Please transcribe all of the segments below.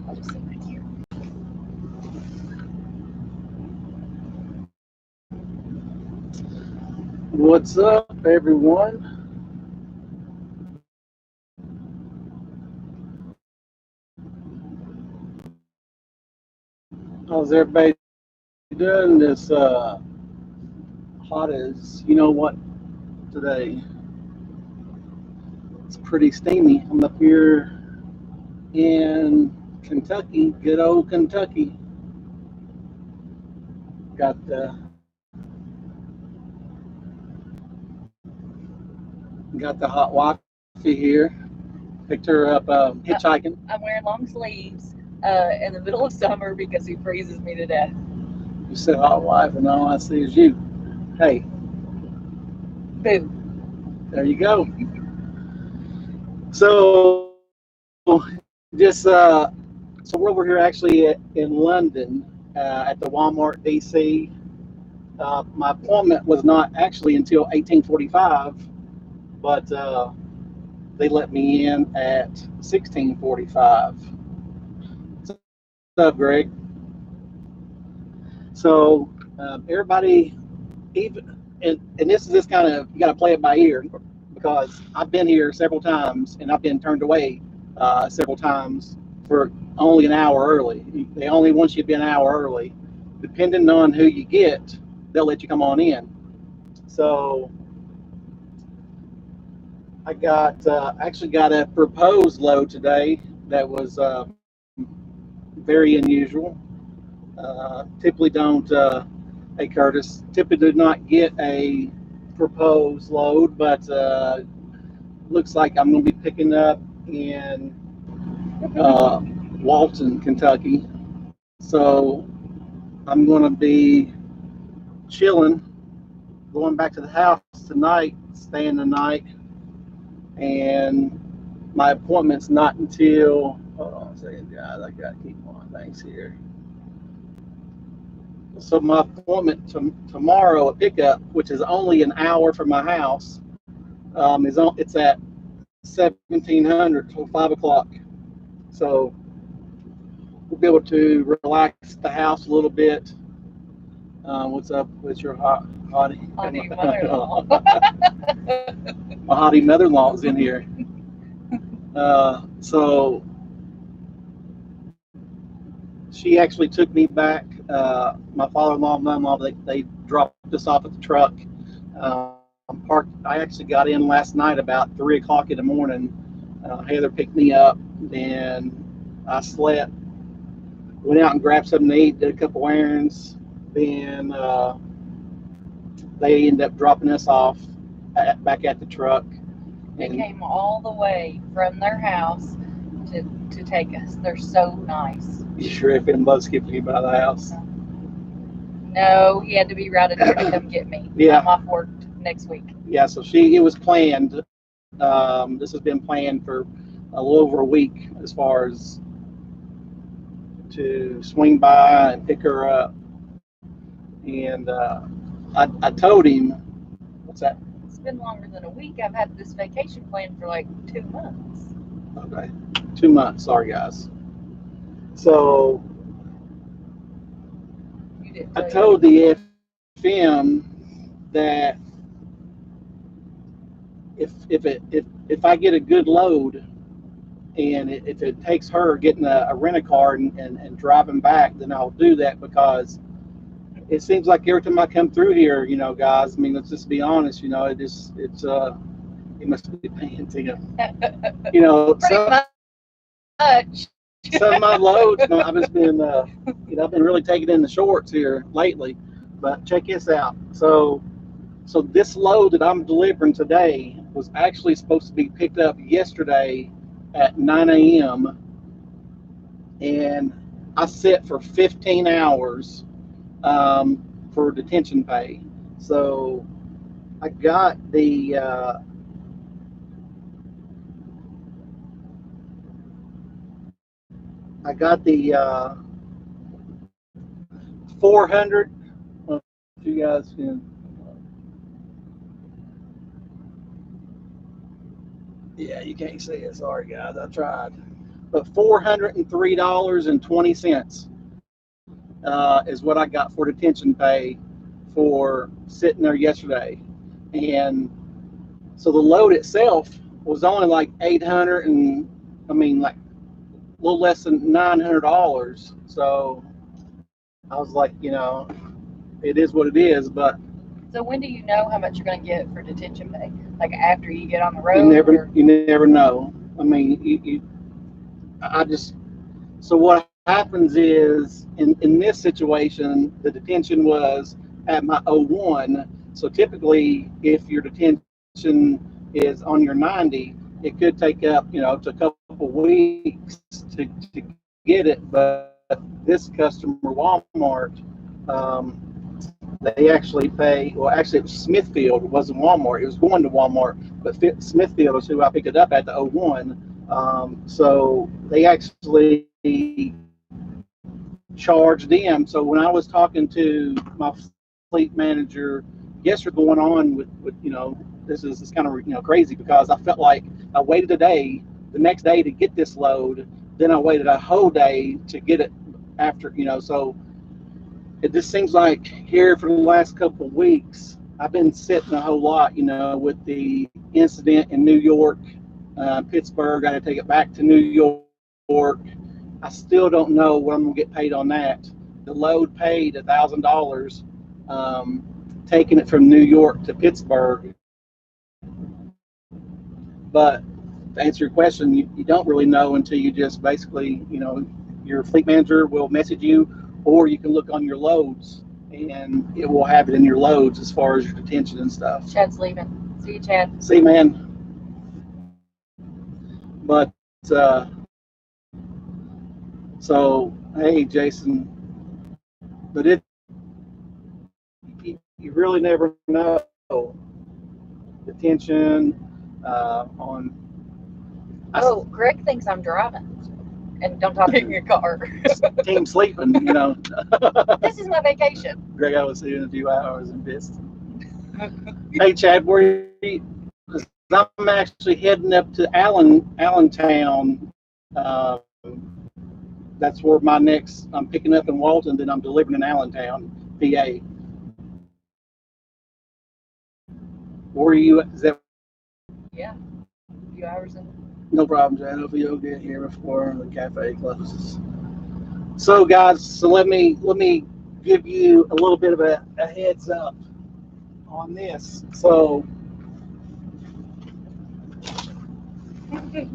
I'll just sit right here. What's up, everyone? How's everybody doing this hot as you know what today? It's pretty steamy. I'm up here in Kentucky, good old Kentucky. Got the hot wifey here. Picked her up hitchhiking. I'm wearing long sleeves in the middle of summer because he freezes me to death. You said hot wife, and all I see is you. Hey, Boo. there you go. So just so we're over here actually in London at the Walmart DC. My appointment was not actually until 1845, but they let me in at 1645. What's up, Greg? So everybody, even and this is this kind of you got to play it by ear because I've been here several times and I've been turned away several times for only an hour early. They only want you to be an hour early. Depending on who you get, they'll let you come on in. So I got actually got a proposed load today that was very unusual. Typically don't, hey Curtis, typically do not get a proposed load, but looks like I'm going to be picking up in Walton, Kentucky. So I'm going to be chilling, going back to the house tonight, staying the night, and my appointment's not until, hold on a second, guys, I got to keep my things here. So my appointment tomorrow at pickup, which is only an hour from my house, it's at 1700 till 5 o'clock. So we'll be able to relax the house a little bit. What's up with your hottie mother-in-law? My hottie mother-in-law is in here. So she actually took me back. My father-in-law and mother-in-law, they dropped us off at the truck. Parked. I actually got in last night about 3 o'clock in the morning. Heather picked me up, and I slept. Went out and grabbed something to eat, did a couple errands. Then they ended up dropping us off back at the truck. They came all the way from their house to take us. They're so nice. You sure if anybody skipped you by the house? No, he had to be routed here to come get me. Yeah. I'm off work next week. Yeah, so it was planned. This has been planned for a little over a week as far as to swing by and pick her up. And I told him, what's that? It's been longer than a week. I've had this vacation planned for like 2 months. Okay, 2 months. Sorry, guys. So I told the FM that if I get a good load and if it takes her getting a rent-a-car and driving back, then I'll do that because it seems like every time I come through here, you know, guys, I mean, let's just be honest, you know, it must be paying to you. You know, much. Some of my loads, I've just been, I've been really taking in the shorts here lately. But check this out. So this load that I'm delivering today was actually supposed to be picked up yesterday at 9 a.m. And I sit for 15 hours for detention pay. So I got the I got the 400. If you guys can, yeah, you can't see it. Sorry, guys. I tried. but $403.20 is what I got for detention pay for sitting there yesterday. And so the load itself was only like 800 and like a little less than $900. So I was like, it is what it is. But so when do you know how much you're going to get for detention pay? Like after you get on the road? You never know. I mean, so what happens is in this situation, the detention was at my 01. So typically, if your detention is on your 90, it could take up, up to a couple weeks to get it. But this customer, Walmart, they actually pay. Well, actually, it was Smithfield. It wasn't Walmart. It was going to Walmart, but Smithfield is who I picked it up at the 01. So they actually charged them. So when I was talking to my fleet manager yesterday, going on with this is kind of crazy, because I felt like I waited a day, the next day to get this load, then I waited a whole day to get it after, so it just seems like here for the last couple of weeks I've been sitting a whole lot, with the incident in New York, Pittsburgh. I had to take it back to New York. I still don't know what I'm gonna get paid on that. The load paid $1,000, taking it from New York to Pittsburgh. But to answer your question, you don't really know until you just basically, your fleet manager will message you, or you can look on your loads and it will have it in your loads as far as your detention and stuff. Chad's leaving. See you, Chad. See you, man. But so hey, Jason, but you really never know. Detention on. Oh, Greg thinks I'm driving, and don't talk in your car. Team sleeping, This is my vacation. Greg, I was here in a few hours and pissed. Hey, Chad, where you? I'm actually heading up to Allentown. That's where I'm picking up in Walton, then I'm delivering in Allentown, PA. Where are you? Is that? Yeah, a few hours in. No problem, Chad. Hopefully you'll get here before the cafe closes. So, guys, let me give you a little bit of a heads up on this. So I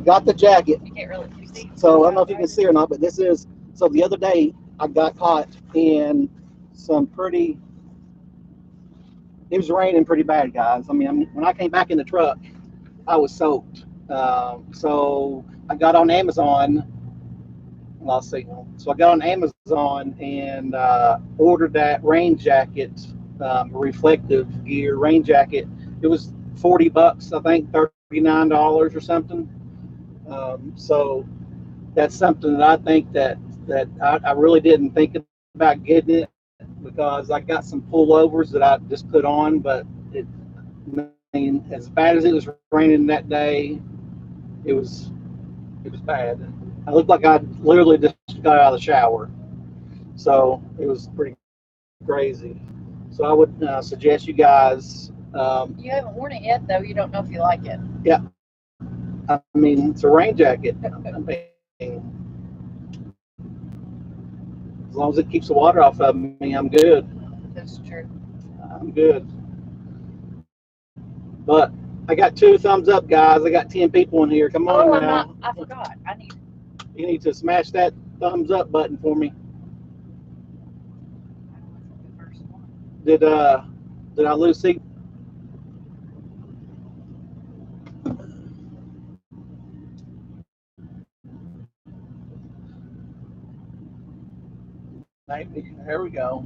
got the jacket. You can't really see. So I don't know if you can see or not, but this is. So the other day I got caught in some pretty. It was raining pretty bad, guys. I mean, when I came back in the truck, I was soaked. So I got on Amazon. Lost signal. So I got on Amazon and ordered that rain jacket, reflective gear rain jacket. It was $40, I think, $39 or something. So that's something that I think that I really didn't think about getting it, because I got some pullovers that I just put on, but I mean, as bad as it was raining that day, it was bad. I looked like I literally just got out of the shower, so it was pretty crazy. So I would suggest you guys. You haven't worn it yet, though. You don't know if you like it. Yeah, I mean, it's a rain jacket. I mean, as long as it keeps the water off of me, I'm good. That's true. I'm good. But I got 2 thumbs up, guys. I got 10 people in here. Come on now. I forgot. You need to smash that thumbs up button for me. Did I lose signal? There we go.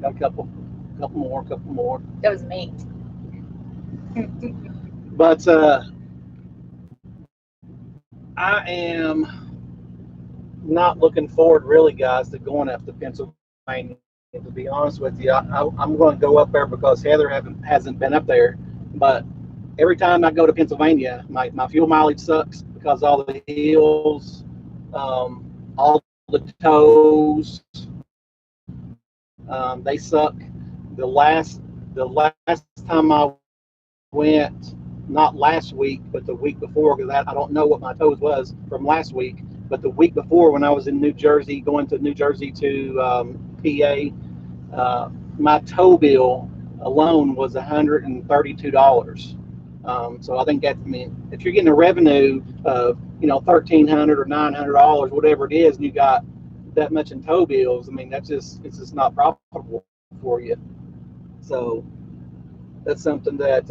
Got a couple more. That was me. But I am not looking forward, really, guys, to going up to Pennsylvania. To be honest with you, I'm going to go up there because Heather hasn't been up there. But every time I go to Pennsylvania, my fuel mileage sucks because all the heels, all the toes, they suck. The last time I went, not last week, but the week before, because I don't know what my toes was from last week, but the week before when I was in New Jersey, going to New Jersey to PA, my tow bill alone was $132. So I think that, I mean, if you're getting a revenue of $1,300 or $900, whatever it is, and you got that much in tow bills, I mean, it's just not profitable for you. So that's something that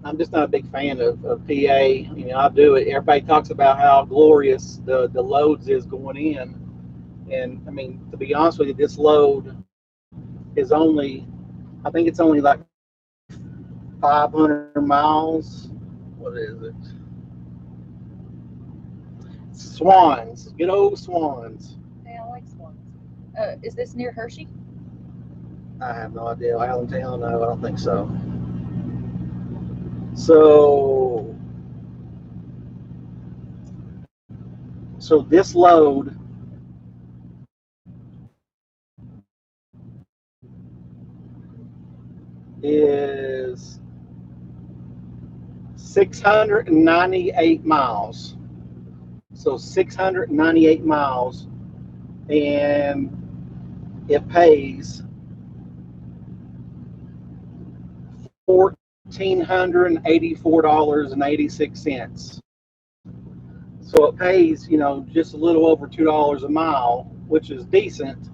I'm just not a big fan of PA. I do it. Everybody talks about how glorious the loads is going in, and I mean, to be honest with you, this load is only, I think it's only like 500 miles. What is it? Swans, good old Swans. Hey, I like swans. Is this near Hershey? I have no idea. Allentown? No, I don't think so. So this load is 698 miles. So 698 miles, and it pays $1,484.86. So it pays, just a little over $2 a mile, which is decent.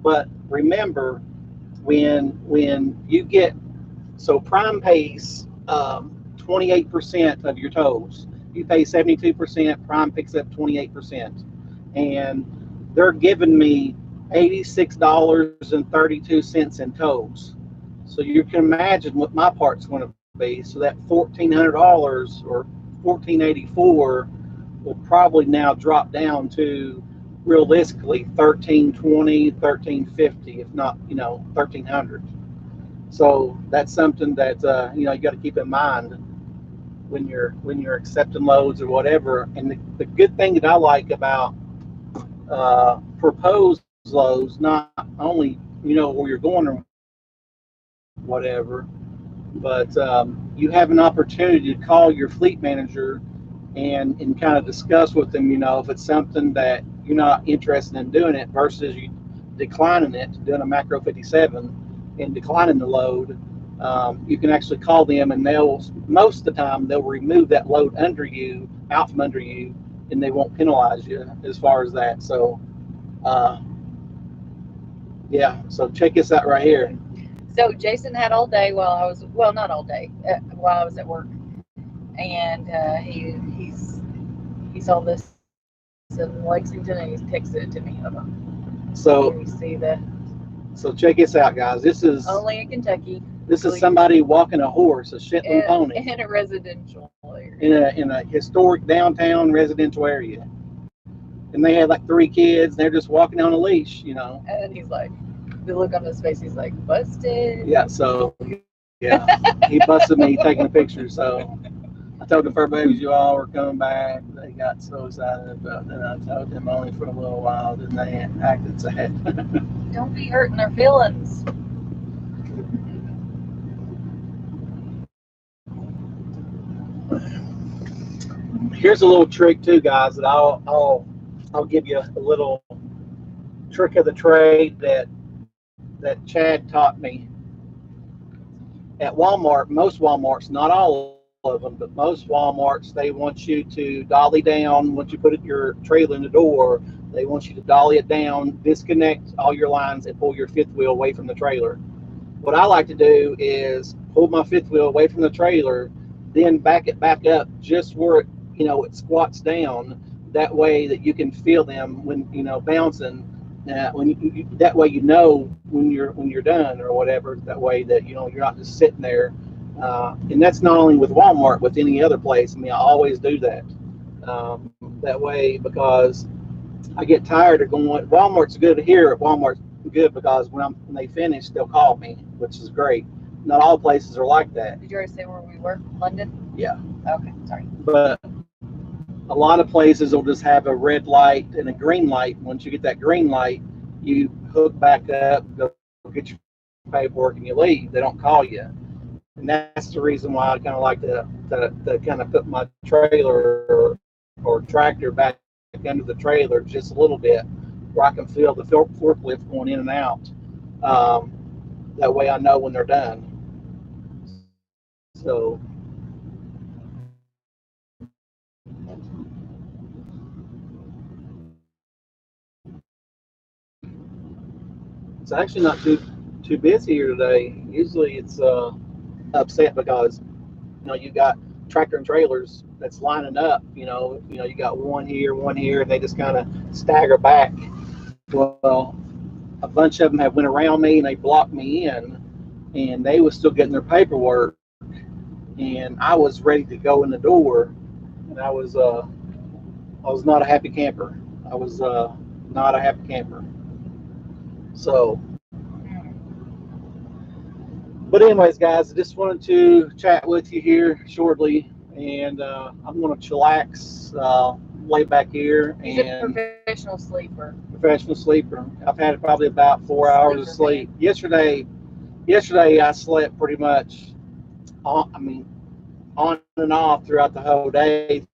But remember, when you get, so Prime pays 28% of your tolls. You pay 72%, Prime picks up 28. And they're giving me $86.32 in tolls. So you can imagine what my part's going to be. So that $1,400 or $1,484 will probably now drop down to realistically $1,320, $1,350, if not, $1,300. So that's something that you got to keep in mind when you're accepting loads or whatever. And the good thing that I like about proposed loads, not only where you're going or whatever, but you have an opportunity to call your fleet manager and kind of discuss with them, if it's something that you're not interested in doing it versus you declining it, doing a macro 57 and declining the load. You can actually call them, and most of the time they'll remove that load out from under you, and they won't penalize you as far as that. So yeah, so check this out right here. So Jason had all day while I was, well, not all day, while I was at work, and he saw this in Lexington, and he's texted it to me. Hold on. So can you see that? So check this out, guys. This is only in Kentucky. This is somebody walking a horse, a Shetland pony, in a residential area. In a historic downtown residential area. And they had like 3 kids. They're just walking on a leash, And he's like, the look on his face, he's like, busted. Yeah. So yeah, he busted me taking a picture. So I told the fur babies you all were coming back. They got so excited, but then I told them only for a little while. Then they acted sad. Don't be hurting their feelings. Here's a little trick too, guys, that I'll give you a little trick of the trade that Chad taught me. At Walmart, most Walmarts, not all of them, but most Walmarts, they want you to dolly down. Once you put your trailer in the door, they want you to dolly it down, disconnect all your lines, and pull your fifth wheel away from the trailer. What I like to do is pull my fifth wheel away from the trailer, then back it back up just where it, it squats down. That way that you can feel them when bouncing. That way when you're done or whatever. That way that you're not just sitting there. And that's not only with Walmart, with any other place. I mean, I always do that. That way, because I get tired of going. Walmart's good here. At Walmart's good because when they finish, they'll call me, which is great. Not all places are like that. Did you already say where we were? London? Yeah. Okay, sorry. But a lot of places will just have a red light and a green light. Once you get that green light, you hook back up, go get your paperwork, and you leave. They don't call you. And that's the reason why I kind of like to kind of put my trailer or tractor back under the trailer just a little bit, where I can feel the forklift going in and out. That way I know when they're done. So it's actually not too busy here today. Usually it's upset because you got tractor and trailers that's lining up. You got one here, and they just kind of stagger back. Well, a bunch of them have went around me and they blocked me in, and they was still getting their paperwork, and I was ready to go in the door, and I was not a happy camper. I was not a happy camper. So, but anyways, guys, I just wanted to chat with you here shortly, and I'm going to chillax, lay back here. He's a professional sleeper. Professional sleeper. I've had probably about 4 hours of sleep. Yesterday I slept pretty much on and off throughout the whole day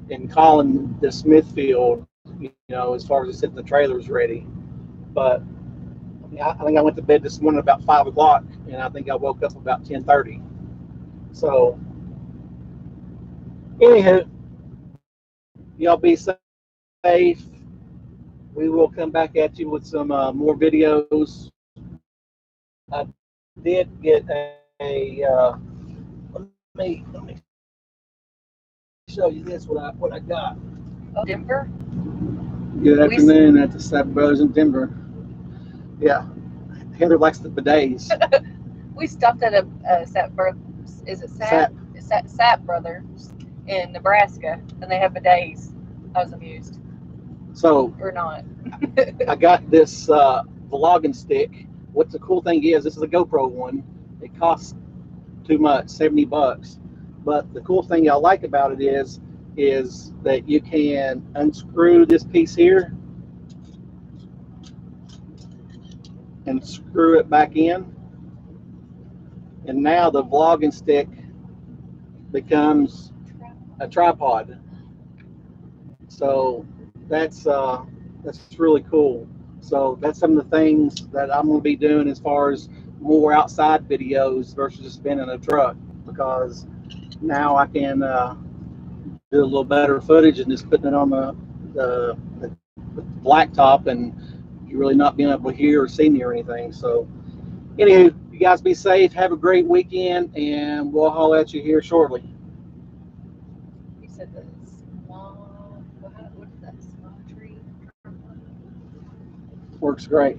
in calling the Smithfield, as far as getting the trailers ready. But I think I went to bed this morning about 5 o'clock, and I think I woke up about 10:30. So, anywho, y'all be safe. We will come back at you with some more videos. I did get let me show you this what I got. Oh, Denver. Good afternoon at the Sapp Brothers in Denver. Yeah, Heather likes the bidets. We stopped at a Sapp Brothers. Is it Sapp? Sapp Brothers in Nebraska, and they have bidets. I was amused. So or not. I got this vlogging stick. What the cool thing is, this is a GoPro one. It costs too much, $70. But the cool thing I like about it is that you can unscrew this piece here and screw it back in, and now the vlogging stick becomes a tripod. So that's really cool. So that's some of the things that I'm going to be doing as far as more outside videos versus just being in a truck, because now I can do a little better footage and just putting it on the blacktop and you really not being able to hear or see me or anything. So anywho, you guys be safe, have a great weekend, and we'll holler at you here shortly. You said the small, what is that, small tree? Works great.